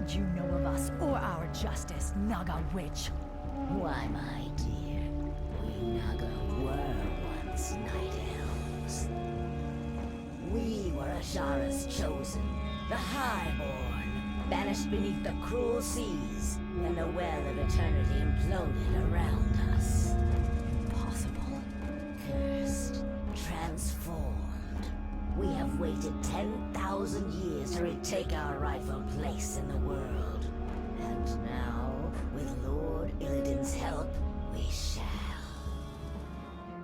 would you know of us or our justice, Naga witch? Why, my dear, we Naga were once night elves. We were Ashara's chosen, the Highborn, banished beneath the cruel seas, when the well of eternity imploded around us. Impossible. Cursed, transformed. We have waited 10,000 years to retake our rightful place in the world. And now, with Lord Illidan's help, we shall.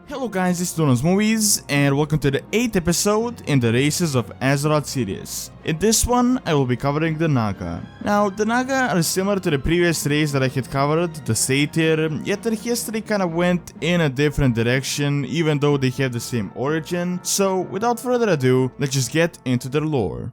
Hello guys, this is Donald's Movies, and welcome to the 8th episode in the Races of Azeroth series. In this one, I will be covering the Naga. Now, the Naga are similar to the previous race that I had covered, the Satyr, yet their history kinda went in a different direction, even though they have the same origin. So, without further ado, let's just get into their lore.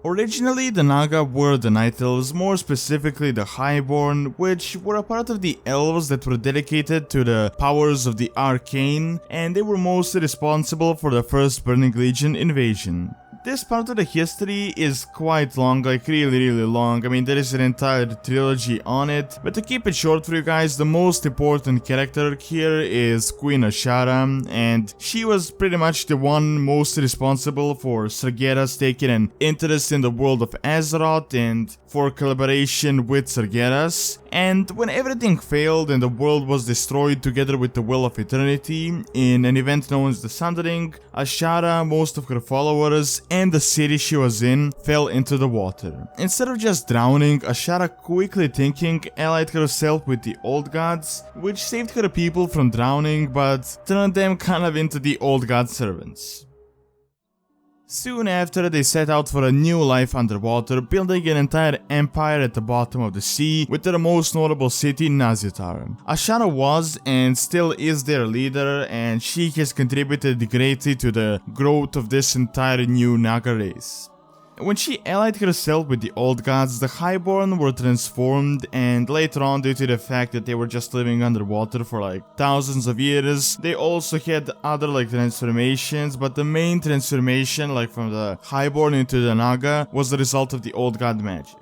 Originally, the Naga were the Night Elves, more specifically the Highborn, which were a part of the elves that were dedicated to the powers of the Arcane, and they were mostly responsible for the first Burning Legion invasion. This part of the history is quite long, like really long. I mean, there is an entire trilogy on it, but to keep it short for you guys, the most important character here is Queen Ashara, and she was pretty much the one most responsible for Sargeras taking an interest in the world of Azeroth and for collaboration with Sargeras. And when everything failed and the world was destroyed together with the Well of Eternity in an event known as the Sundering, Ashara, most of her followers, and the city she was in fell into the water. Instead of just drowning, Ashara, quickly thinking, allied herself with the Old Gods, which saved her people from drowning but turned them kind of into the Old God servants. Soon after, they set out for a new life underwater, building an entire empire at the bottom of the sea, with their most notable city, Nazitar. Ashara was and still is their leader, and she has contributed greatly to the growth of this entire new Naga race. When she allied herself with the Old Gods, the Highborn were transformed, and later on, due to the fact that they were just living underwater for like thousands of years, they also had other like transformations, but the main transformation, like from the Highborn into the Naga, was the result of the Old God magic.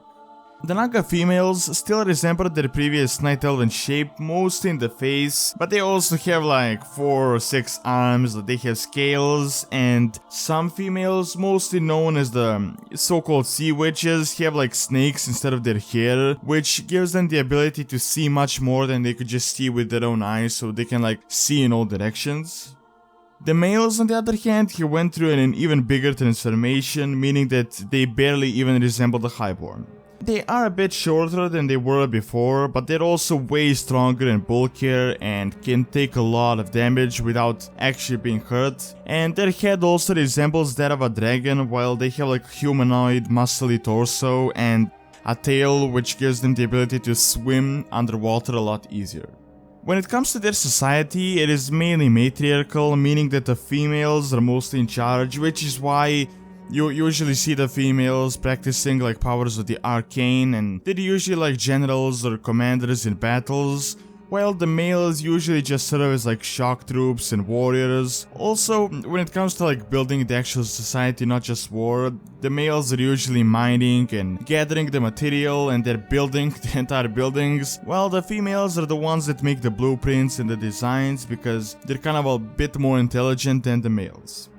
The Naga females still resemble their previous Night Elven shape, mostly in the face, but they also have like 4 or 6 arms, they have scales, and some females, mostly known as the so-called sea witches, have like snakes instead of their hair, which gives them the ability to see much more than they could just see with their own eyes, so they can like see in all directions. The males, on the other hand, he went through an even bigger transformation, meaning that they barely even resemble the Highborn. They are a bit shorter than they were before, but they're also way stronger and bulkier and can take a lot of damage without actually being hurt. And their head also resembles that of a dragon, while they have like humanoid, muscly torso and a tail which gives them the ability to swim underwater a lot easier. When it comes to their society, it is mainly matriarchal, meaning that the females are mostly in charge, which is why you usually see the females practicing like powers of the Arcane, and they're usually like generals or commanders in battles, while the males usually just serve as like shock troops and warriors. Also, when it comes to like building the actual society, not just war, the males are usually mining and gathering the material, and they're building the entire buildings, while the females are the ones that make the blueprints and the designs, because they're kind of a bit more intelligent than the males.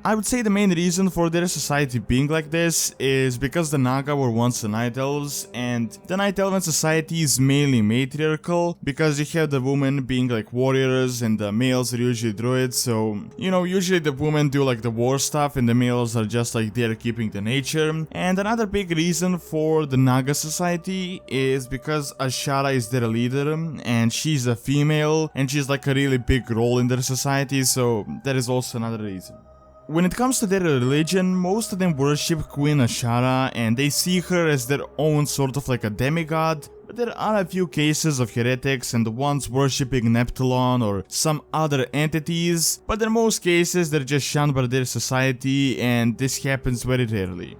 I would say the main reason for their society being like this is because the Naga were once the Night Elves, and the Night Elven society is mainly matriarchal, because you have the women being like warriors and the males are usually druids, so, you know, usually the women do like the war stuff and the males are just like there keeping the nature. And another big reason for the Naga society is because Ashara is their leader, and she's a female, and she's like a really big role in their society, so that is also another reason. When it comes to their religion, most of them worship Queen Ashara, and they see her as their own sort of like a demigod, but there are a few cases of heretics and the ones worshipping Neptulon or some other entities, but in most cases they're just shunned by their society, and this happens very rarely.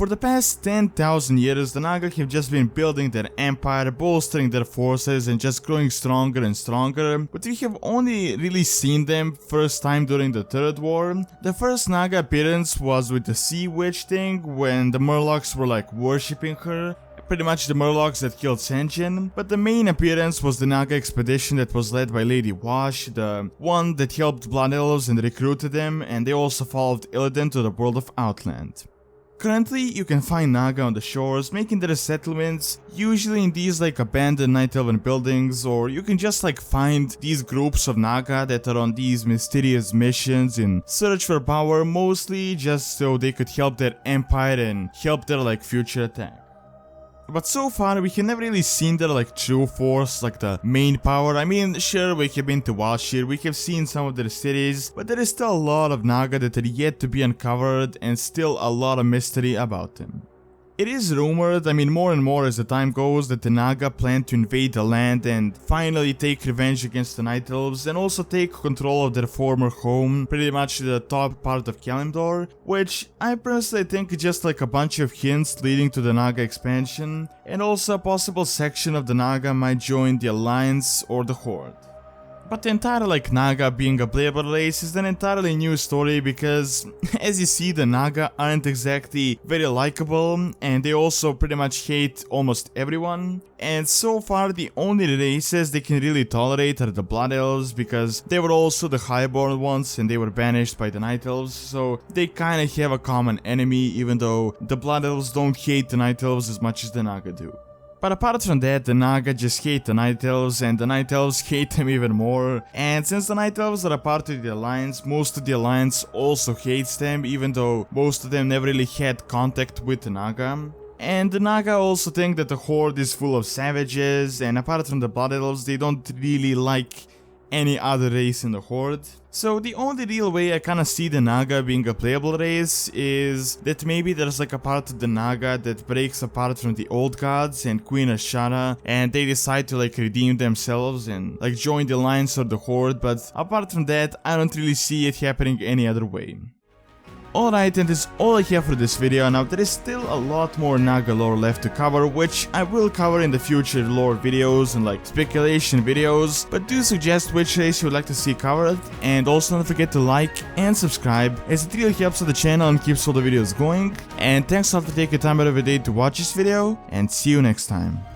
For the past 10,000 years, the Naga have just been building their empire, bolstering their forces and just growing stronger and stronger, but we have only really seen them first time during the Third War. The first Naga appearance was with the Sea Witch thing, when the Murlocs were like worshipping her. Pretty much the Murlocs that killed sen'jin, but the main appearance was the Naga expedition that was led by Lady Wash, the one that helped Blood Elves and recruited them, and they also followed Illidan to the world of Outland. Currently, you can find Naga on the shores, making their settlements, usually in these like abandoned Night Elven buildings, or you can just like find these groups of Naga that are on these mysterious missions in search for power, mostly just so they could help their empire and help their like future attack. But so far, we have never really seen their like true force, like the main power. I mean, sure, we have been to vash'jir, we have seen some of their cities, but there is still a lot of Naga that are yet to be uncovered and still a lot of mystery about them. It is rumored, I mean more and more as the time goes, that the Naga plan to invade the land and finally take revenge against the Night Elves and also take control of their former home, pretty much the top part of Kalimdor, which I personally think is just like a bunch of hints leading to the Naga expansion, and also a possible section of the Naga might join the Alliance or the Horde. But the entire like Naga being a playable race is an entirely new story because, as you see, the Naga aren't exactly very likable and they also pretty much hate almost everyone. And so far the only races they can really tolerate are the Blood Elves because they were also the Highborn ones and they were banished by the Night Elves, so they kinda have a common enemy even though the Blood Elves don't hate the Night Elves as much as the Naga do. But apart from that, the Naga just hate the Night Elves and the Night Elves hate them even more. And since the Night Elves are a part of the Alliance, most of the Alliance also hates them, even though most of them never really had contact with the Naga. And the Naga also think that the Horde is full of savages, and apart from the Blood Elves, they don't really like any other race in the Horde. So the only real way I kinda see the Naga being a playable race is that maybe there's like a part of the Naga that breaks apart from the old gods and Queen Ashara and they decide to like redeem themselves and like join the Alliance or the Horde, but apart from that I don't really see it happening any other way. Alright, and that's all I have for this video. Now there is still a lot more Naga lore left to cover, which I will cover in the future lore videos and like speculation videos, but do suggest which race you would like to see covered, and also don't forget to like and subscribe as it really helps the channel and keeps all the videos going. And thanks a lot for taking time out of your day to watch this video, and see you next time.